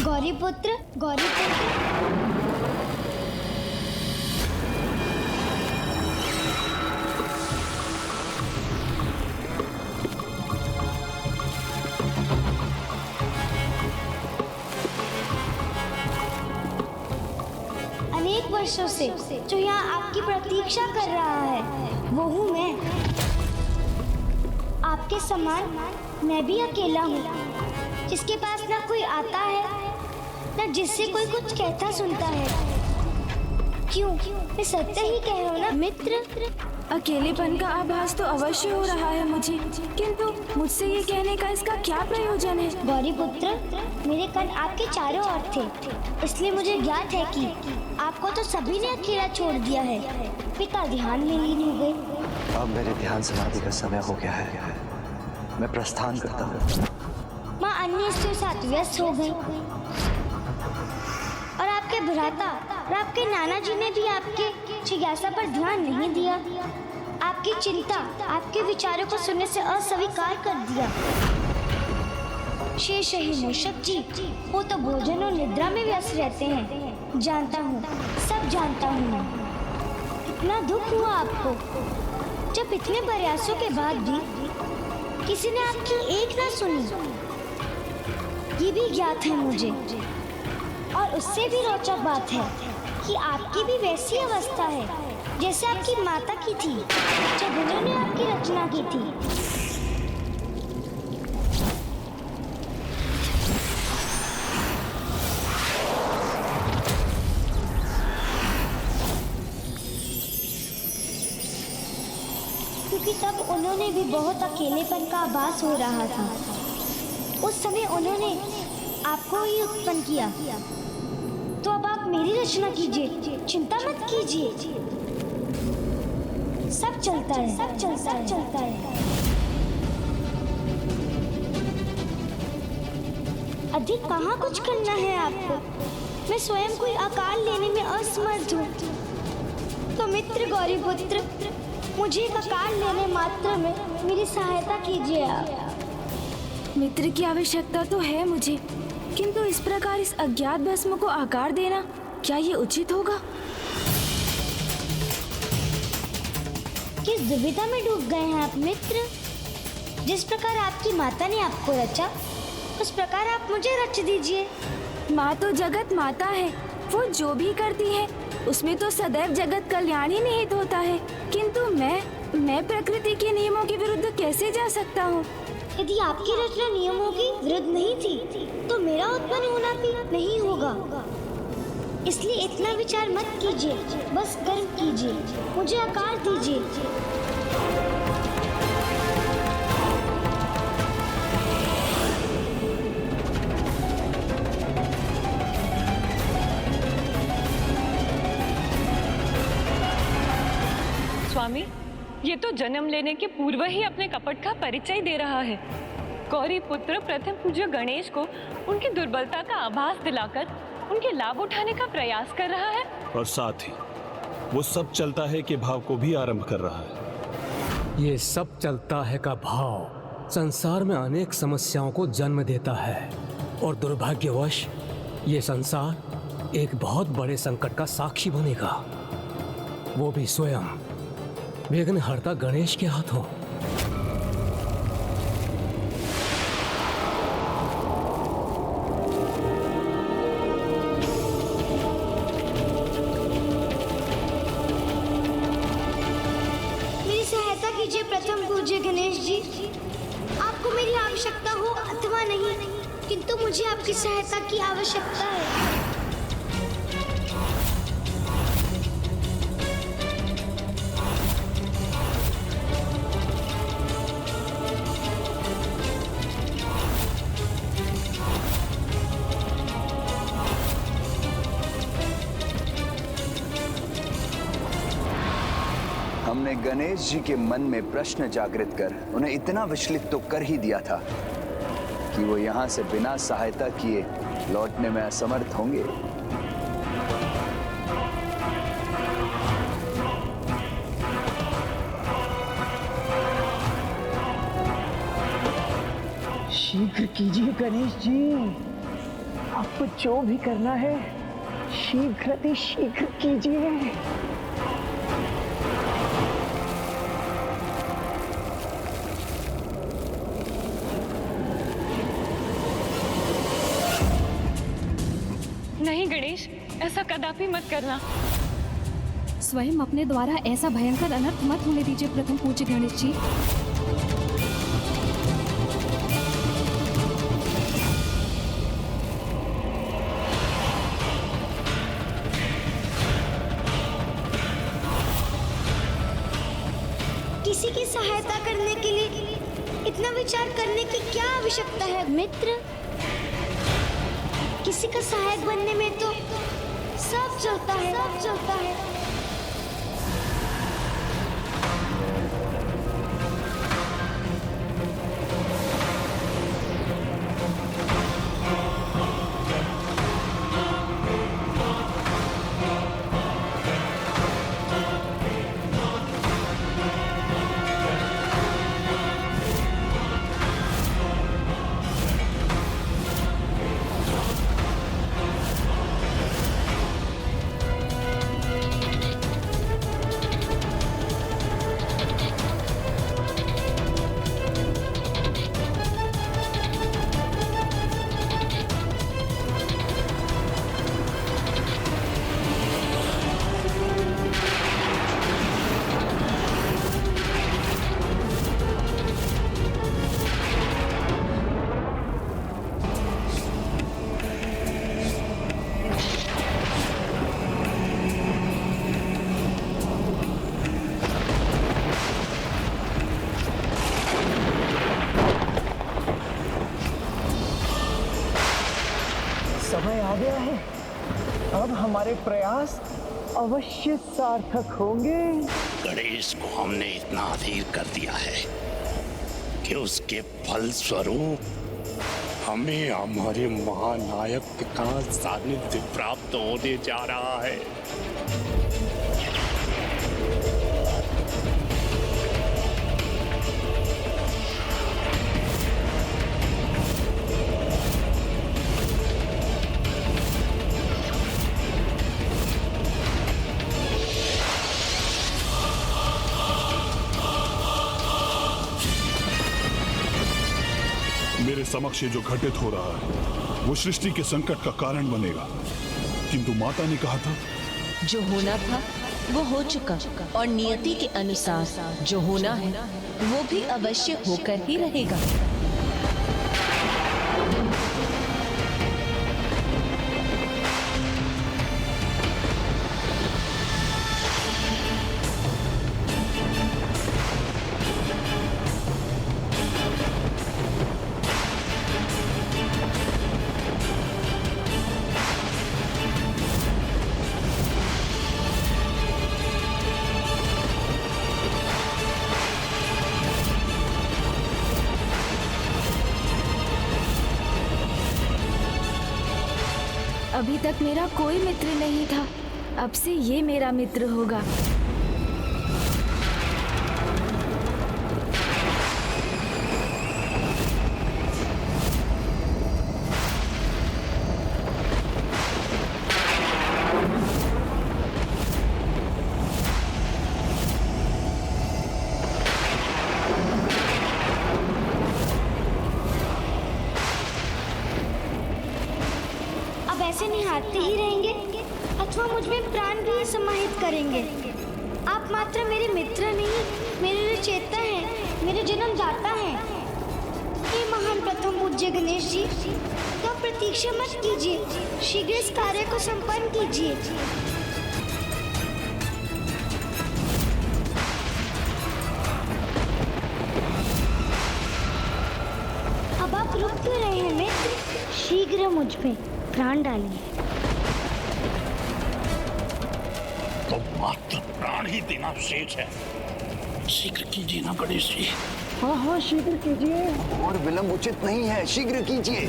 गौरीपुत्र, गौरीपुत्र। अनेक वर्षों से जो यहाँ आपकी प्रतीक्षा कर रहा है वो हूँ मैं। आपके समान मैं भी अकेला हूँ, जिसके पास ना कोई आता है ना जिससे कोई कुछ कहता सुनता है। क्यों, मैं सत्य ही कह रहा हूँ ना मित्र। अकेलेपन का आभास तो अवश्य हो रहा है मुझे, किंतु मुझसे ये कहने का इसका क्या प्रयोजन है? गौरीपुत्र, मेरे कान आपके चारों ओर थे, इसलिए मुझे ज्ञात है कि आपको तो सभी ने अकेला छोड़ दिया है। पिता ध्यान में लीन हो गए। अब मेरे ध्यान समाधि का समय हो गया है, मैं प्रस्थान करता हूँ। माँ अन्य स्त्रियों के साथ व्यस्त हो गई और आपके भ्राता और आपके नाना जी ने भी आपके जिज्ञासा पर ध्यान नहीं दिया। आपकी चिंता आपके विचारों को सुनने से अस्वीकार कर दिया। शेष ही मूषक जी, वो तो भोजन और निद्रा में व्यस्त रहते हैं। जानता हूँ, सब जानता हूँ मैं। इतना दुख हुआ आपको जब इतने प्रयासों के बाद भी किसी ने आपकी एक ना सुनी। ये भी ज्ञात है मुझे, और उससे भी रोचक बात है कि आपकी भी वैसी अवस्था है जैसे आपकी माता की थी जब उन्होंने आपकी रचना की थी। क्योंकि तब उन्होंने भी बहुत अकेलेपन का आभास हो रहा था। उस समय उन्होंने आपको ही उत्पन्न किया। तो अब आप मेरी रचना कीजिए, चिंता मत कीजिए। सब चलता है, सब चलता है। अधिक कहाँ कुछ करना है आपको। मैं स्वयं कोई आकार लेने में असमर्थ हूँ। तो मित्र गौरीपुत्र, मुझे एक आकार लेने मात्र में मेरी सहायता कीजिए आप। मित्र की आवश्यकता तो है मुझे, किंतु इस प्रकार इस अज्ञात भस्म को आकार देना क्या ये उचित होगा? किस दुविधा में डूब गए हैं आप मित्र। जिस प्रकार आपकी माता ने आपको रचा, उस प्रकार आप मुझे रच दीजिए। माँ तो जगत माता है, वो जो भी करती है उसमें तो सदैव जगत कल्याण ही निहित होता है। किंतु मैं प्रकृति के नियमों के विरुद्ध कैसे जा सकता हूँ? यदि आपकी रचना नियमों की विरुद्ध नहीं थी तो मेरा उत्पन्न होना भी नहीं होगा। इसलिए इतना विचार मत कीजिए, बस कर्म कीजिए, मुझे आकार दीजिए। स्वामी, ये तो जन्म लेने के पूर्व ही अपने कपट का परिचय दे रहा है। गौरीपुत्र प्रथम पूज्य गणेश को उनकी दुर्बलता का आभास दिलाकर उनके लाभ उठाने का प्रयास कर रहा है, और साथ ही वो सब चलता है कि भाव को भी आरंभ कर रहा है। ये सब चलता है का भाव संसार में अनेक समस्याओं को जन्म देता है, और दुर्भाग्यवश ये संसार एक बहुत बड़े संकट का साक्षी बनेगा, वो भी स्वयं विघ्नहर्ता गणेश के हाथों। मेरी सहायता कीजिए प्रथम पूज्य गणेश जी। आपको मेरी आवश्यकता हो अथवा नहीं, किंतु मुझे आपकी सहायता की आवश्यकता है। हमने गणेश जी के मन में प्रश्न जागृत कर उन्हें इतना विचलित तो कर ही दिया था कि वो यहाँ से बिना सहायता किए लौटने में असमर्थ होंगे। शीघ्र कीजिए गणेश जी, आपको जो भी करना है शीघ्र कीजिए। नहीं गणेश, ऐसा कदापि मत करना। स्वयं अपने द्वारा ऐसा भयंकर अनर्थ मत होने दीजिए प्रथम पूज्य गणेश जी। किसी की सहायता करने के लिए इतना विचार करने की क्या आवश्यकता है मित्र? किसी का सहायक बनने में तो सब चलता है, सब चलता है। समय आ गया है, अब हमारे प्रयास अवश्य सार्थक होंगे। गणेश को हमने इतना अधीर कर दिया है कि उसके फल स्वरूप हमें हमारे महानायक का सानिध्य प्राप्त होने जा रहा है। मेरे समक्ष ये जो घटित हो रहा है वो सृष्टि के संकट का कारण बनेगा, किंतु माता ने कहा था जो होना था वो हो चुका और नियति के अनुसार जो होना है वो भी अवश्य होकर ही रहेगा। अभी तक मेरा कोई मित्र नहीं था, अब से ये मेरा मित्र होगा। ऐसे निहारते ही रहेंगे अथवा मुझ में प्राण भी समाहित करेंगे। आप मात्र मेरे मित्र नहीं, मेरे चेता हैं, मेरे जन्मदाता हैं। हे महान प्रथम पूज्य गणेश जी, तो प्रतीक्षा मत कीजिए, शीघ्र इस कार्य को संपन्न कीजिए। अब आप रुक क्यों रहे हैं मित्र? शीघ्र मुझ पे प्राण डालिए। तो मात्र प्राण ही देना शेष है, शीघ्र कीजिए ना गणेश जी। हाँ हाँ शीघ्र कीजिए। और विलंब उचित नहीं है, शीघ्र कीजिए।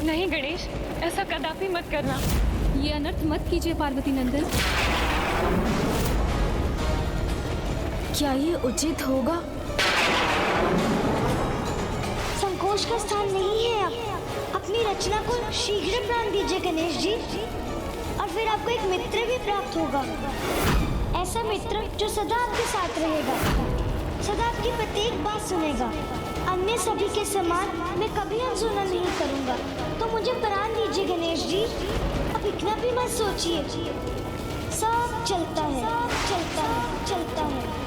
नहीं गणेश, ऐसा कदापि मत करना। ये अनर्थ मत कीजिए पार्वती नंदन। क्या ये उचित होगा? दोष का स्थान नहीं है आप। अपनी रचना को शीघ्र प्राण दीजिए गणेश जी, और फिर आपको एक मित्र भी प्राप्त होगा। ऐसा मित्र जो सदा आपके साथ रहेगा, सदा आपकी प्रत्येक बात सुनेगा। अन्य सभी के समान मैं कभी अनसुना नहीं करूंगा। तो मुझे प्राण दीजिए गणेश जी, अब इतना भी मत सोचिए। सब चलता है, चलता है, चलता है।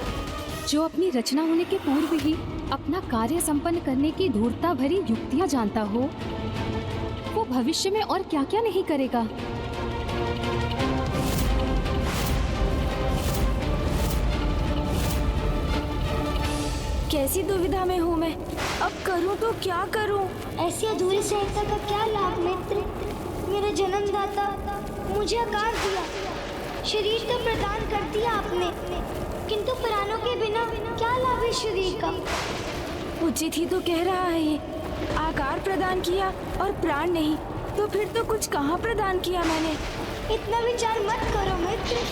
जो अपनी रचना होने के पूर्व ही अपना कार्य संपन्न करने की धूर्तता भरी युक्तियां जानता हो, वो भविष्य में और क्या क्या नहीं करेगा। कैसी दुविधा में हूँ मैं, अब करूँ तो क्या करूँ? ऐसी अधूरी सहायता का क्या लाभ मित्र? मेरे जन्मदाता, मुझे आकार दिया, शरीर का प्रदान कर दिया आपने, किंतु प्राणों के बिना क्या लाभ है शरीर का? उचित ही तो कह रहा है ये। आकार प्रदान किया और प्राण नहीं, तो फिर तो कुछ कहाँ प्रदान किया मैंने। इतना विचार मत करो मित्र।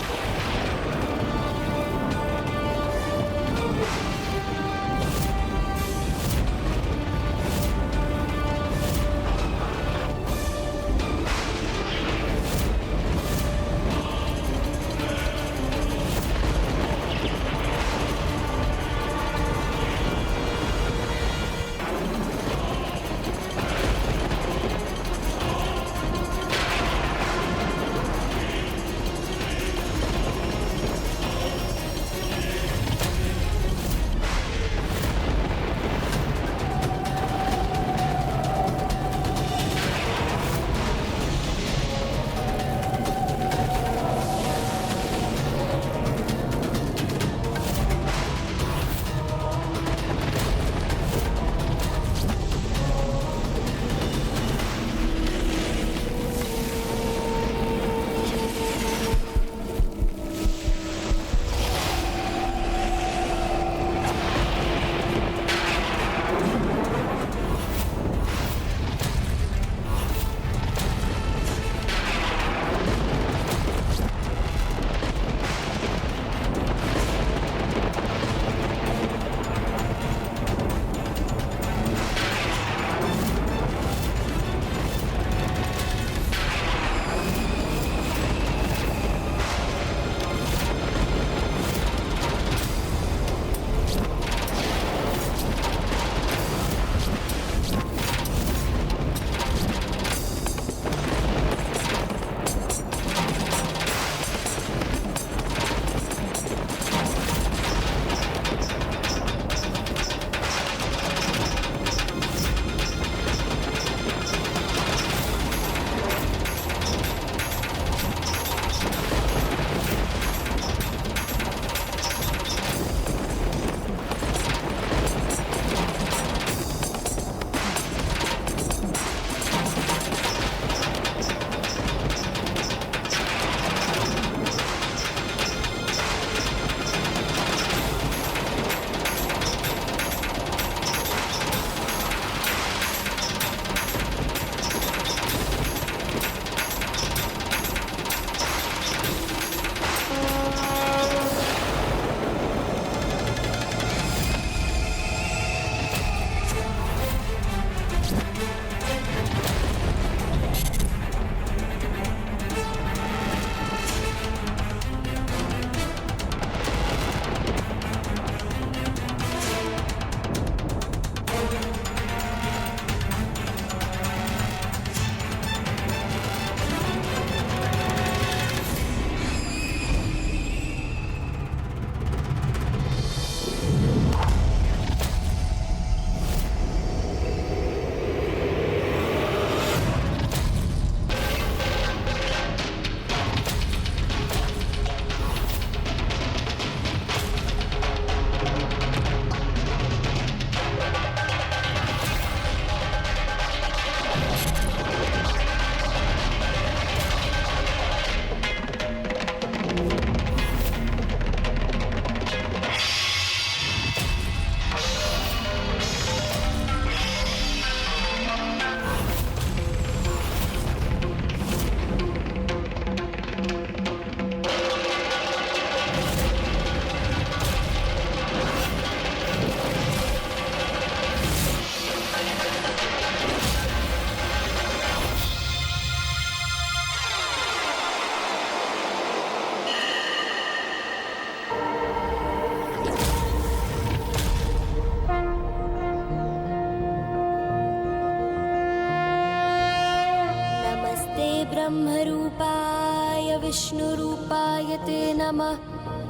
विष्णुरूपाय ते नमः।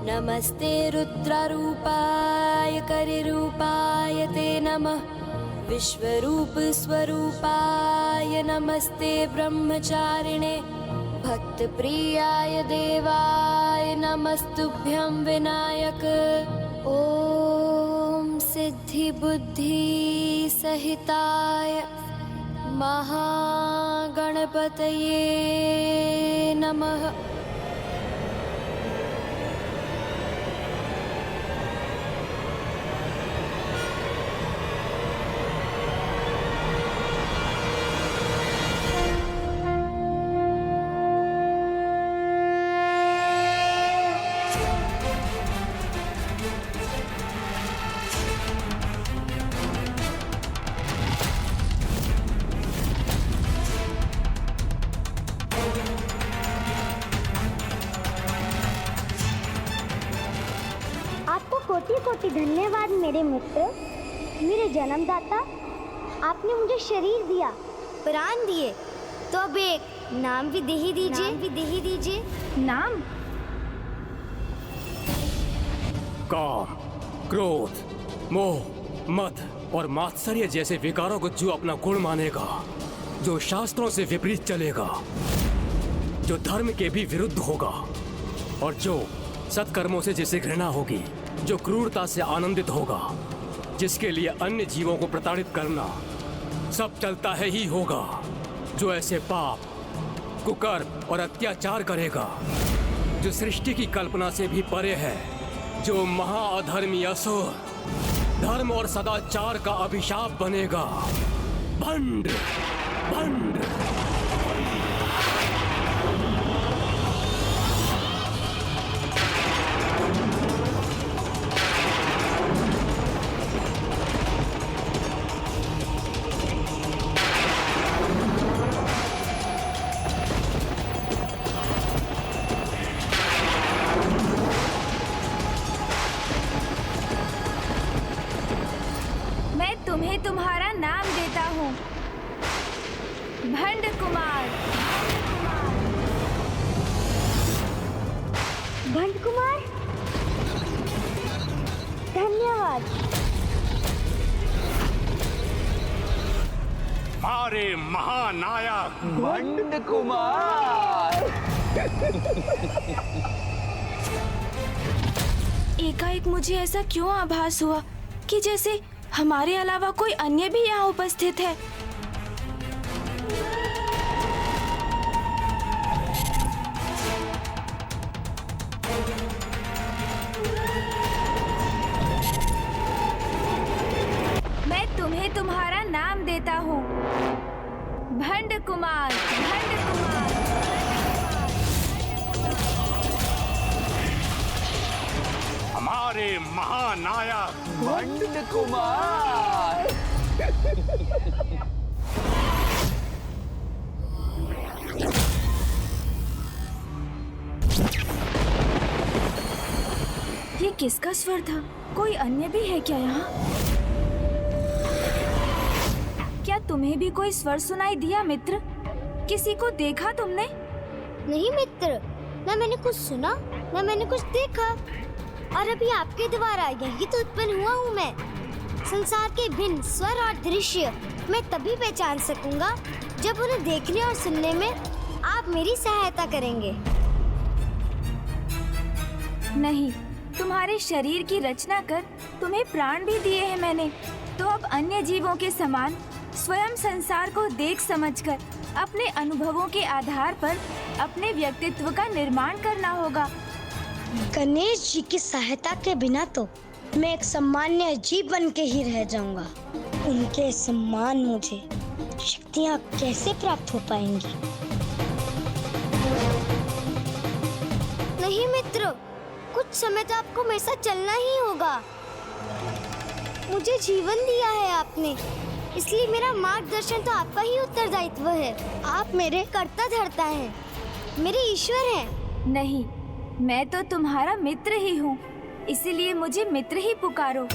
नमस्ते रुद्ररूपाय करिरूपाय ते नमः। विश्वरूप स्वरूपाय नमस्ते ब्रह्मचारिणे। भक्तप्रियाय देवाय नमस्तुभ्यं विनायक। ओम सिद्धि बुद्धि सहिताय महागणपतये नमः। कोटि कोटि धन्यवाद मेरे मित्र, मेरे जन्मदाता। आपने मुझे शरीर दिया, प्राण दिए, तो अब एक नाम भी दे ही दीजिए। नाम? काम, क्रोध, मोह, मद और मात्सर्य जैसे विकारों को जो अपना गुण मानेगा, जो शास्त्रों से विपरीत चलेगा, जो धर्म के भी विरुद्ध होगा और जो सत्कर्मों से जिसे घृणा होगी, जो क्रूरता से आनंदित होगा, जिसके लिए अन्य जीवों को प्रताड़ित करना सब चलता है ही होगा, जो ऐसे पाप, कुकर्म और अत्याचार करेगा, जो सृष्टि की कल्पना से भी परे है, जो महाअधर्मी असुर, धर्म और सदाचार का अभिशाप बनेगा। भंड, भंड। तुम्हें तुम्हारा नाम देता हूँ, भंड कुमार। भंड कुमार, धन्यवाद। हमारे महानायक भंड कुमार। एकाएक मुझे ऐसा क्यों आभास हुआ कि जैसे हमारे अलावा कोई अन्य भी यहाँ उपस्थित है। मैं तुम्हें तुम्हारा नाम देता हूँ, भंड कुमार, भंड कुमार। हमारे महानायक भंड कुमार। ये किसका स्वर था? कोई अन्य भी है क्या यहाँ? क्या तुम्हें भी कोई स्वर सुनाई दिया मित्र? किसी को देखा तुमने? नहीं मित्र, न मैंने कुछ सुना, न मैंने कुछ देखा। और अभी आपके द्वारा यही तो उत्पन्न हुआ हूँ मैं। संसार के भिन्न स्वर और दृश्य मैं तभी पहचान सकूंगा जब उन्हें देखने और सुनने में आप मेरी सहायता करेंगे। नहीं, तुम्हारे शरीर की रचना कर तुम्हें प्राण भी दिए हैं मैंने, तो अब अन्य जीवों के समान स्वयं संसार को देख समझकर अपने अनुभवों के आधार पर अपने व्यक्तित्व का निर्माण करना होगा। गणेश जी की सहायता के बिना तो मैं एक सामान्य जीव बन के ही रह जाऊंगा। उनके सम्मान मुझे शक्तियाँ कैसे प्राप्त हो पाएंगी? नहीं मित्र, कुछ समय तो आपको मेरे साथ चलना ही होगा। मुझे जीवन दिया है आपने, इसलिए मेरा मार्गदर्शन तो आपका ही उत्तरदायित्व है। आप मेरे कर्ता धर्ता हैं, मेरे ईश्वर हैं। नहीं, मैं तो तुम्हारा मित्र ही हूँ, इसीलिए मुझे मित्र ही पुकारो।